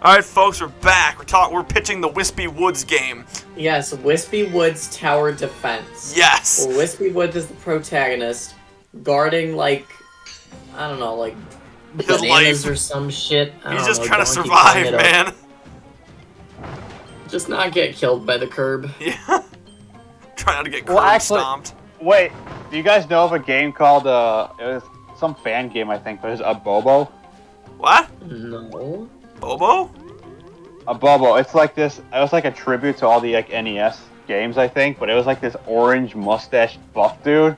Alright, folks, we're back. We're pitching the Wispy Woods game. Yes, Wispy Woods Tower Defense. Yes! Well, Wispy Woods is the protagonist, guarding, like, I don't know, like, bananas or some shit. He's just trying to survive, man. Just not get killed by the curb. Yeah. Try not to get curb stomped. Wait, do you guys know of a game called, it was some fan game, I think, but it was a Bobo? What? No. Bobo? A Bobo. It's like this. It was like a tribute to all the like NES games, I think. But it was like this orange mustached buff dude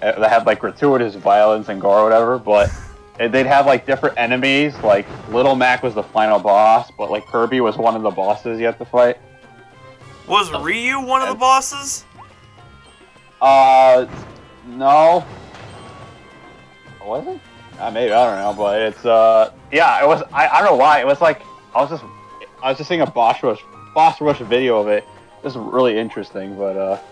that had like gratuitous violence and gore or whatever. But they'd have like different enemies. Like Little Mac was the final boss, but like Kirby was one of the bosses you have to fight. Was Ryu one of the bosses? No. Was it? Maybe, I don't know, but it's yeah, it was. I don't know why. It was like I was just seeing a boss rush video of it. This is really interesting, but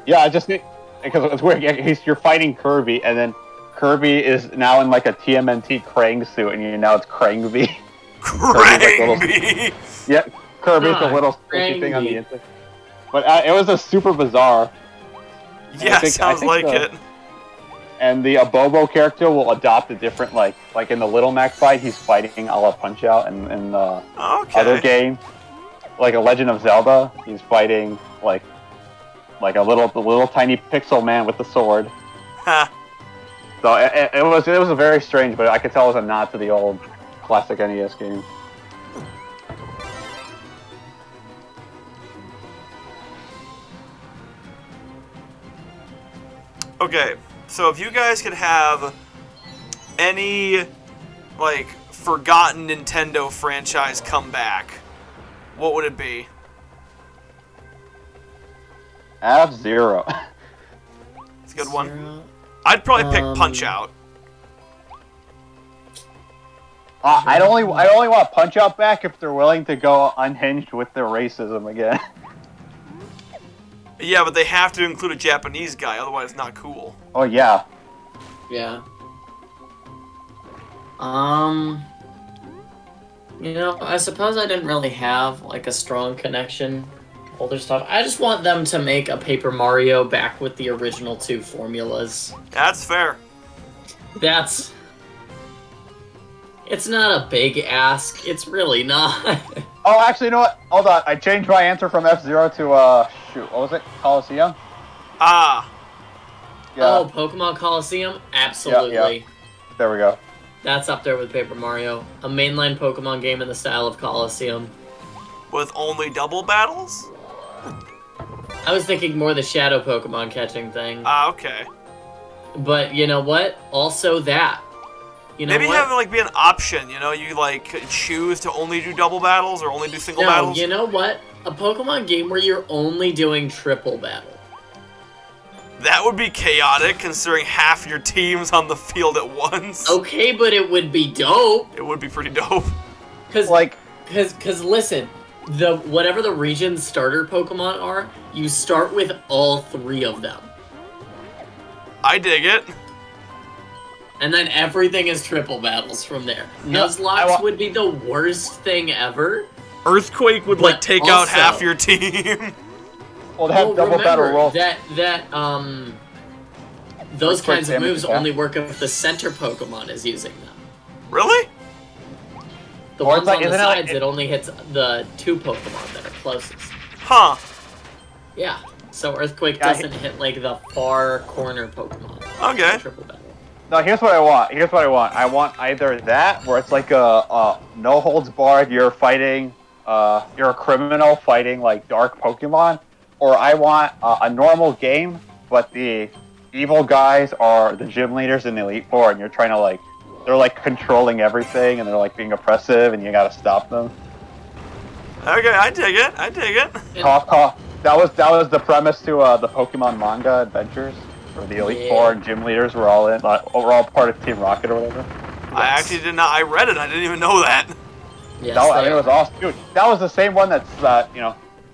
yeah, I just think because it's weird. You're fighting Kirby, and then Kirby is now in like a TMNT Krang suit, and now it's Krangby. Krangby. Yeah, Kirby's the little squishy thing on the inside. But it was a super bizarre. Yeah, sounds like it. And the Abobo character will adopt a different, like in the Little Mac fight, he's fighting a la Punch-Out, and in the other game, like a Legend of Zelda, he's fighting like a little tiny pixel man with the sword. So it was a very strange, but I could tell it was a nod to the old classic NES game. Okay. So if you guys could have any, like, forgotten Nintendo franchise come back, what would it be? F-Zero. It's a good one. I'd probably pick Punch-Out. I'd only want Punch-Out back if they're willing to go unhinged with their racism again. Yeah, but they have to include a Japanese guy, otherwise it's not cool. Oh, yeah. Yeah. You know, I suppose I didn't really have, like, a strong connection to older stuff. I just want them to make a Paper Mario back with the original 2 formulas. That's fair. It's not a big ask. It's really not. Oh, actually, you know what? Hold on. I changed my answer from F-Zero to, shoot, what was it? Coliseum? Ah. Yeah. Oh, Pokemon Coliseum? Absolutely. Yeah. There we go. That's up there with Paper Mario. A mainline Pokemon game in the style of Coliseum. With only double battles? I was thinking more the Shadow Pokemon catching thing. Ah, okay. But you know what? Also that. You know Maybe what? have it, like, be an option, you know? You, like, choose to only do double battles or only do single battles? No, you know what? A Pokemon game where you're only doing triple battle. That would be chaotic, considering half your team's on the field at once. Okay, but it would be dope. It would be pretty dope. Cause listen, whatever the region's starter Pokemon are, you start with all 3 of them. I dig it. And then everything is triple battles from there. Nuzlocke would be the worst thing ever. Earthquake would, like, take out half your team. Well, they have double battle roll. Those kinds of moves only work if the center Pokemon is using them. Really? The ones on the sides, it only hits the 2 Pokemon that are closest. Huh. Yeah. So Earthquake doesn't hit, like, the far corner Pokemon. Okay. Triple battle. No, here's what I want. I want either that, where it's like a no holds barred. You're fighting. You're a criminal fighting like dark Pokemon, or I want a normal game, but the evil guys are the gym leaders in the Elite Four, and you're trying to they're like controlling everything, and they're like being oppressive, and you gotta stop them. Okay, I dig it. That was the premise to the Pokemon manga adventures. Where the Elite Four and gym leaders were all part of Team Rocket or whatever. Yes. I actually did not. I read it. I didn't even know that. Yes, I mean, it was awesome, dude. That was the same one that's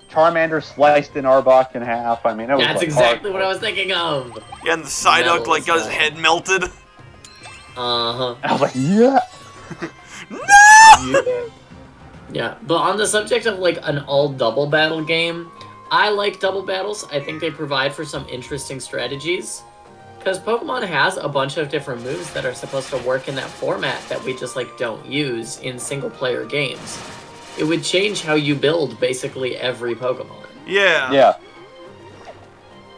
Charmander sliced in Arbok in half. I mean, it was. That's exactly what I was thinking of. Yeah, and the Psyduck got his head melted. Uh huh. I was like, yeah. No. Yeah. Yeah, but on the subject of like an all double battle game, I like double battles. I think they provide for some interesting strategies. Because Pokemon has a bunch of different moves that are supposed to work in that format that we just like don't use in single player games. It would change how you build basically every Pokemon. Yeah. Yeah.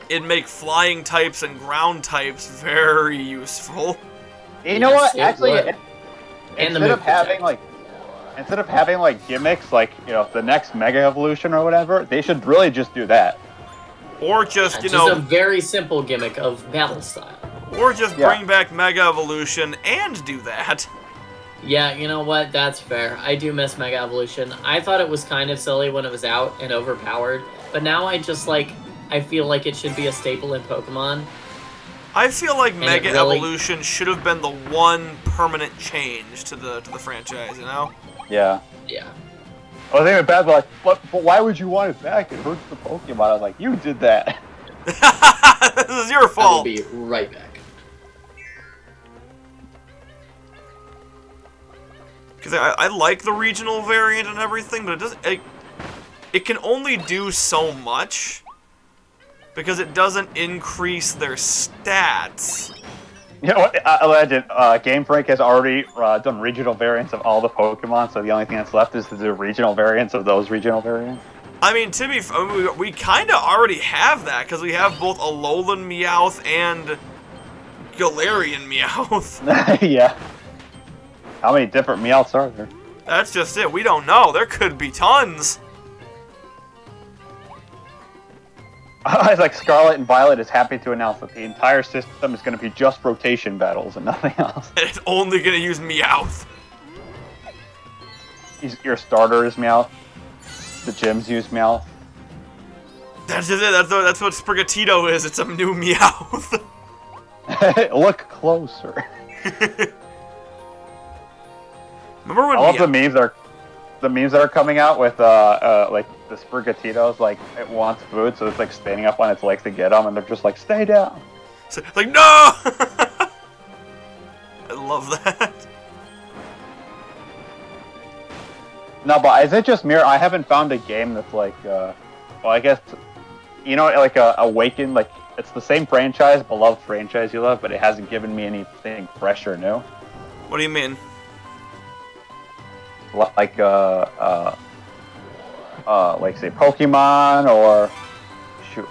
It'd make flying types and ground types very useful. You know what? Actually, and instead of having like gimmicks like, you know, the next Mega Evolution or whatever, they should really just do that. Or just, just a very simple gimmick of battle style. Or just bring back Mega Evolution and do that. Yeah, you know what? That's fair. I do miss Mega Evolution. I thought it was kind of silly when it was out and overpowered, but now I just like, I feel like it should be a staple in Pokemon. I feel like Mega Evolution should have been the one permanent change to the franchise, you know? Yeah. Yeah. I was thinking bad, but like, but why would you want it back? It hurts the Pokemon. I was like, you did that. This is your fault. I'll be right back. Because I like the regional variant and everything, but it doesn't. It can only do so much because it doesn't increase their stats. You know what? Legend. Game Freak has already done regional variants of all the Pokemon, so the only thing that's left is to do regional variants of those regional variants. I mean, we kind of already have that, because we have both Alolan Meowth and Galarian Meowth. Yeah. How many different Meowths are there? That's just it. We don't know. There could be tons. It's like Scarlet and Violet is happy to announce that the entire system is going to be just rotation battles and nothing else. And it's only going to use Meowth. Your starter is Meowth. The gyms use Meowth. That's just it. That's what Sprigatito is. It's a new Meowth. Look closer. Remember when I love the memes that are coming out with like the Sprigatitos, like it wants food, so it's like standing up on its legs to get them, and they're just like, stay down. So, like, no! I love that. No, but is it just me? I haven't found a game that's like, well, I guess, you know, like Awaken, like it's the same franchise, beloved franchise you love, but it hasn't given me anything fresh or new. What do you mean? Like say Pokemon, or shoot,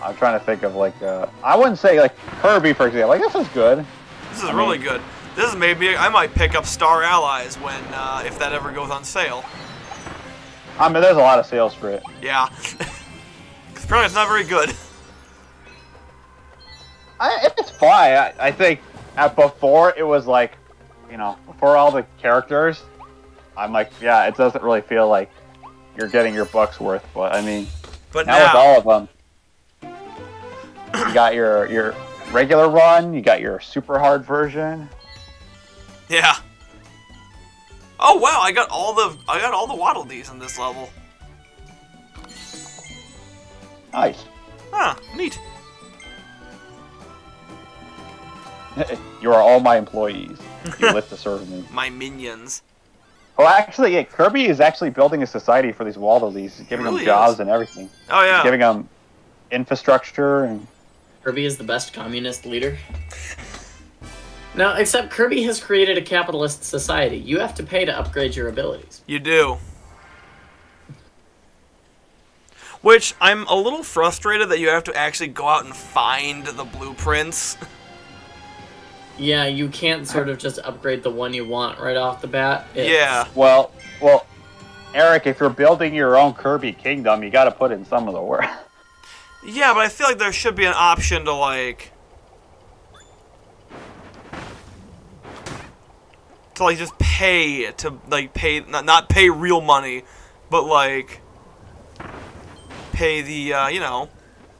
I'm trying to think of like I wouldn't say like Kirby, for example. Like, this is good. This is really good. This is maybe I might pick up Star Allies when if that ever goes on sale. I mean, there's a lot of sales for it. Yeah, because apparently it's not very good. It's fine. I think before it was like, you know, before all the characters, I'm like, yeah, it doesn't really feel like you're getting your buck's worth. But I mean, but now with all of them, you got your regular run, you got your super hard version. Yeah. Oh wow, I got all the Waddle Dees in this level. Nice. Huh, neat. You are all my employees. You live to serve me. My minions. Oh, actually, yeah, Kirby is actually building a society for these Waddle Dees. He's giving them jobs and everything. Oh yeah. He's giving them infrastructure and. Kirby is the best communist leader. Now, except Kirby has created a capitalist society. You have to pay to upgrade your abilities. You do. Which, I'm a little frustrated that you have to actually go out and find the blueprints. Yeah, you can't sort of just upgrade the one you want right off the bat. Yeah. Well, Eric, if you're building your own Kirby Kingdom, you got to put in some of the work. Yeah, but I feel like there should be an option to, like... just pay to, like, not pay real money, but, like... pay the, you know...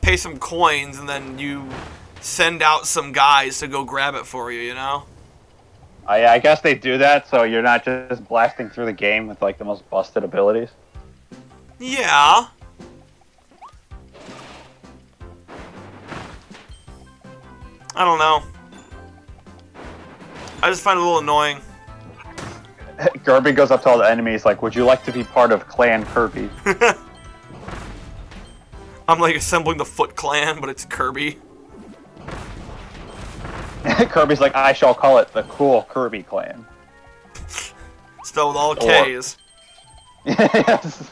pay some coins, and then you send out some guys to go grab it for you, you know? I guess they do that so you're not just blasting through the game with, like, the most busted abilities. Yeah. I don't know. I just find it a little annoying. Kirby goes up to all the enemies like, would you like to be part of Clan Kirby? I'm like assembling the Foot Clan, but it's Kirby. Kirby's like, I shall call it the Cool Kirby Clan. Spelled with all K's. Yes.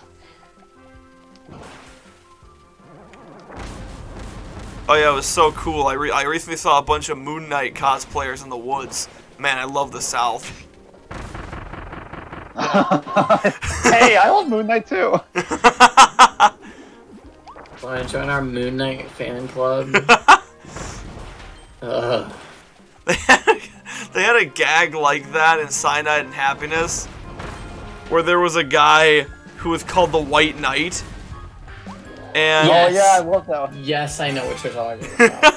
Oh yeah, it was so cool. I recently saw a bunch of Moon Knight cosplayers in the woods. Man, I love the South. Hey, I love Moon Knight too. Want to join our Moon Knight fan club? They had a gag like that in Cyanide and Happiness, where there was a guy who was called the White Knight. And yes. Oh yeah, I love that one. Yes, I know what you're talking about.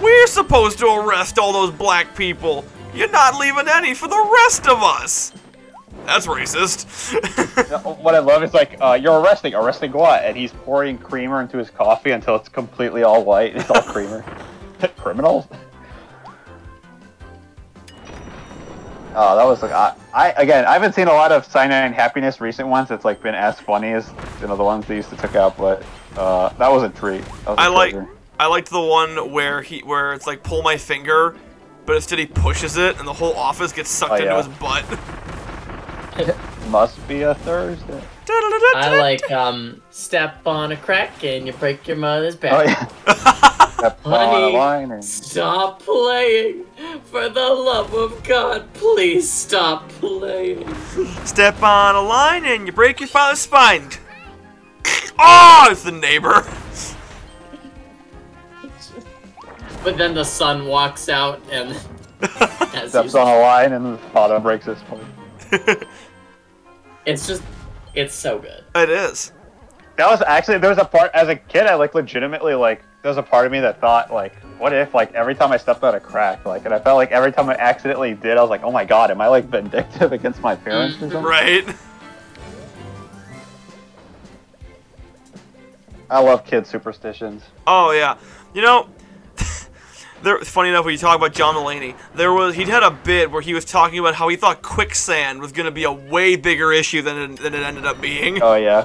We're supposed to arrest all those black people. You're not leaving any for the rest of us. That's racist. What I love is like, you're arresting what? And he's pouring creamer into his coffee until it's completely all white. It's all creamer. Criminals? Oh, that was like, again, I haven't seen a lot of Cyanide and Happiness recent ones. It's like been as funny as the ones they used to took out, but that was a treat. I liked the one where it's like pull my finger, but instead he pushes it and the whole office gets sucked into his butt. It must be a Thursday. I like step on a crack and you break your mother's back. Oh yeah. Step on a line and... Stop playing. For the love of God, please stop playing. Step on a line and you break your father's spine. Oh, it's the neighbor. But then the son walks out and steps on a line and the father breaks his spine. It's so good. It is. That was actually, there was a part, as a kid, I like legitimately like, there was a part of me that thought like, what if like every time I stepped on a crack, like, and I felt like every time I accidentally did, I was like, oh my god, am I like vindictive against my parents or something? Right. I love kid superstitions. Oh yeah. You know, funny enough, when you talk about John Mulaney, he'd had a bit where he was talking about how he thought quicksand was going to be a way bigger issue than it ended up being. Oh yeah.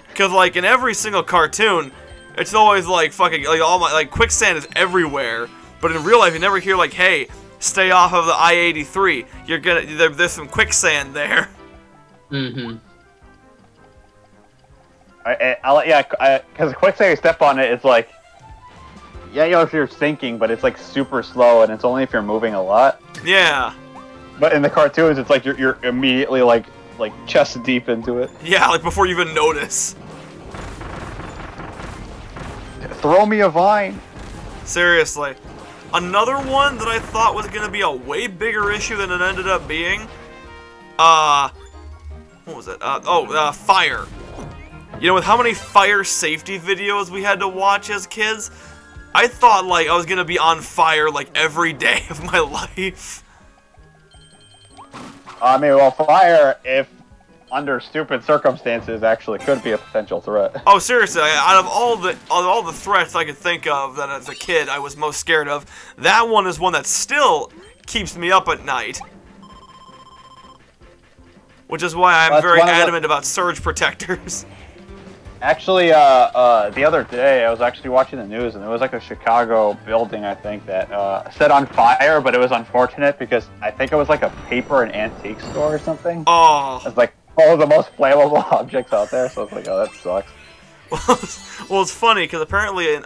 Because like in every single cartoon, it's always like fucking like quicksand is everywhere. But in real life, you never hear like, hey, stay off of the I-83. There's some quicksand there. Mm-hmm. Because quicksand, you step on it, it's like, yeah, you know, if you're sinking, but it's like super slow, and it's only if you're moving a lot. Yeah. But in the cartoons, it's like you're immediately like chest deep into it. Yeah, like before you even notice. Throw me a vine. Seriously. Another one that I thought was gonna be a way bigger issue than it ended up being. What was it? Fire. You know, with how many fire safety videos we had to watch as kids, I thought like I was gonna be on fire like every day of my life. I mean, well, fire, if under stupid circumstances, actually could be a potential threat. Oh, seriously! Out of all the threats I could think of that as a kid I was most scared of, that one is one that still keeps me up at night. Which is why I'm very adamant about surge protectors. Actually, the other day, I was actually watching the news, and there was like a Chicago building, I think, that set on fire, but it was unfortunate because I think it was like a paper and antique store or something. Oh. It's like all of the most flammable objects out there, so it's like, oh, that sucks. Well, it's funny, because apparently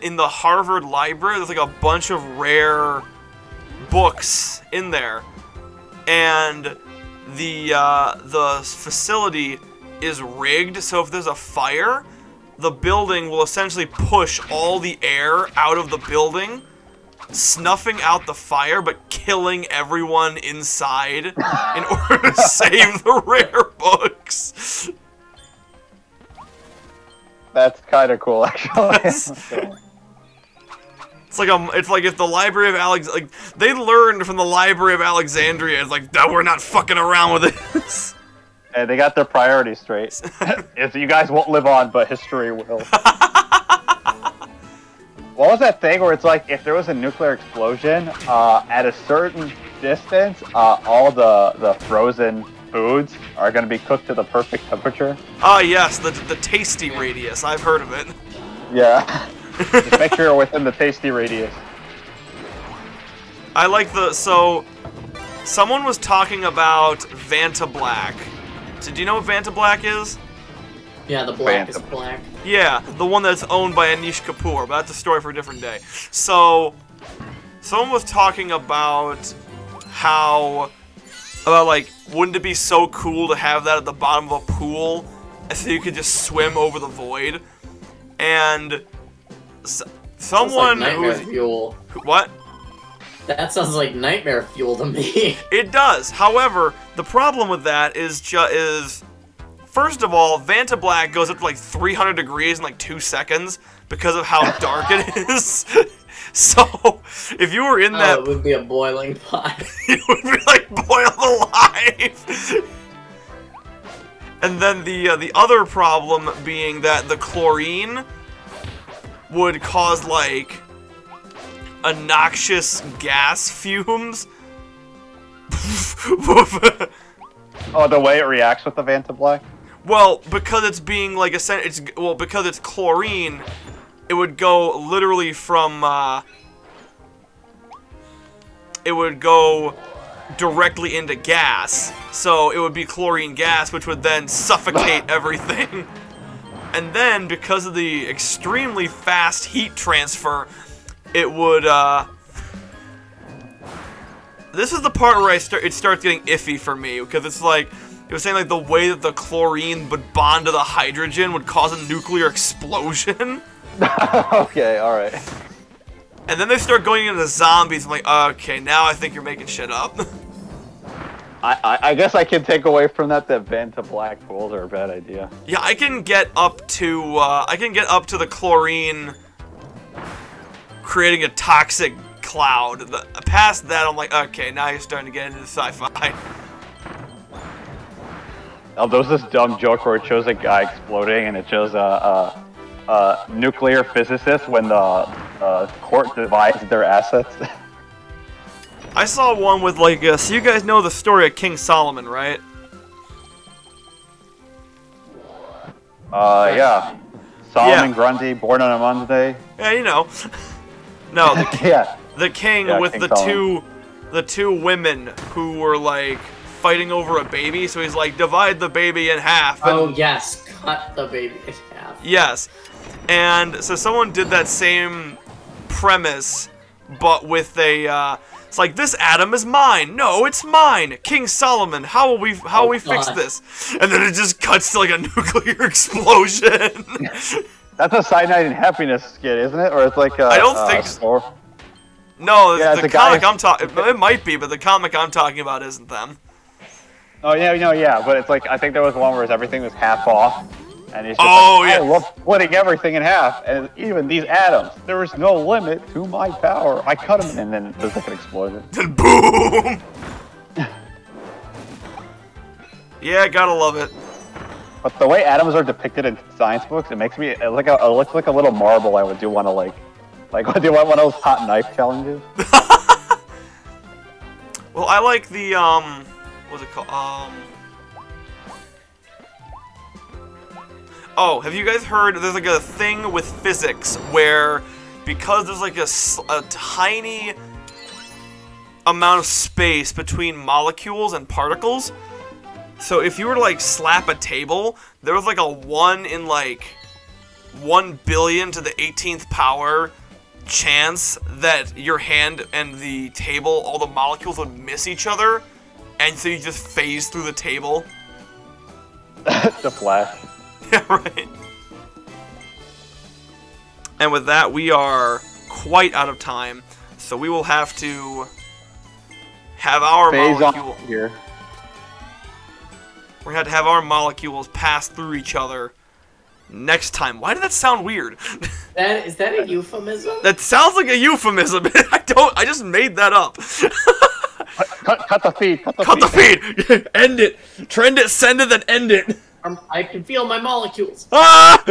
in the Harvard Library, there's like a bunch of rare books in there, and the facility is rigged, so if there's a fire, the building will essentially push all the air out of the building, snuffing out the fire, but killing everyone inside in order to save the rare books. That's kind of cool, actually. It's like if the Library of they learned from the Library of Alexandria, it's like, no, we're not fucking around with this. Hey, they got their priorities straight. You guys won't live on, but history will. What was that thing where it's like if there was a nuclear explosion at a certain distance, all the frozen foods are going to be cooked to the perfect temperature? Ah, yes, the tasty radius. I've heard of it. Yeah. Just make sure you're within the tasty radius. I like so someone was talking about Vanta Black. So do you know what Vanta Black is? Yeah, the blackest black. Yeah, the one that's owned by Anish Kapoor, but that's a story for a different day. So, someone was talking about like, wouldn't it be so cool to have that at the bottom of a pool, so you could just swim over the void? And someone like nightmare fuel. What? That sounds like nightmare fuel to me. It does. However, the problem with that is first of all, Vanta Black goes up to like 300 degrees in like 2 seconds because of how dark it is. So, if you were in that... it would be a boiling pot. It would be like boiled alive. And then the other problem being that the chlorine would cause like a noxious gas fumes. Oh, the way it reacts with the Vanta Black? Well, because it's being like because it's chlorine, it would go literally from it would go directly into gas. So it would be chlorine gas, which would then suffocate everything. And then because of the extremely fast heat transfer, it would this is the part where it starts getting iffy for me, because it's like it was saying like the way that the chlorine would bond to the hydrogen would cause a nuclear explosion. Okay, alright. And then they start going into zombies. I'm like, okay, now I think you're making shit up. I guess I can take away from that Vanta Black pools are a bad idea. Yeah, I can get up to the chlorine creating a toxic cloud. Past that, I'm like, okay, now you're starting to get into sci-fi. Oh, there was this dumb joke where it shows a guy exploding, and it shows a nuclear physicist when the court divides their assets. I saw one with like, so you guys know the story of King Solomon, right? Yeah. Solomon Grundy, born on a Monday. Yeah, you know. No, the king with King the two women who were like fighting over a baby, so he's like, divide the baby in half. And, oh yes, cut the baby in half. Yes. And so someone did that same premise, but with a, it's like, this atom is mine. No, it's mine. King Solomon, how will we fix this? And then it just cuts to like a nuclear explosion. That's a Cyanide and Happiness skit, isn't it? Or it's like I don't think so. No, yeah, the comic I'm talking, it might be, but the comic I'm talking about isn't them. Oh yeah, yeah, but it's like, I think there was one where everything was half off, and he's just I love splitting everything in half, and even these atoms, there is no limit to my power. I cut them, and then there's like an explosion. Then boom! Yeah, gotta love it. But the way atoms are depicted in science books, it makes me, it looks like a little marble. I do want to like do one of those hot knife challenges. Well, I like the what's it called? Oh, have you guys heard? There's like a thing with physics where, because there's like a tiny amount of space between molecules and particles. So if you were to like slap a table, there was like a 1 in like 1 billion to the 18th power chance that your hand and the table, all the molecules would miss each other, and so you just phase through the table. The Flash. Yeah, right. And with that, we are quite out of time, so we will have to have our molecule here. We're going to have our molecules pass through each other next time. Why did that sound weird? Is that a euphemism? That sounds like a euphemism. I just made that up. Cut the feed. Cut the feed. End it. Trend it, send it, then end it. I can feel my molecules. Ah!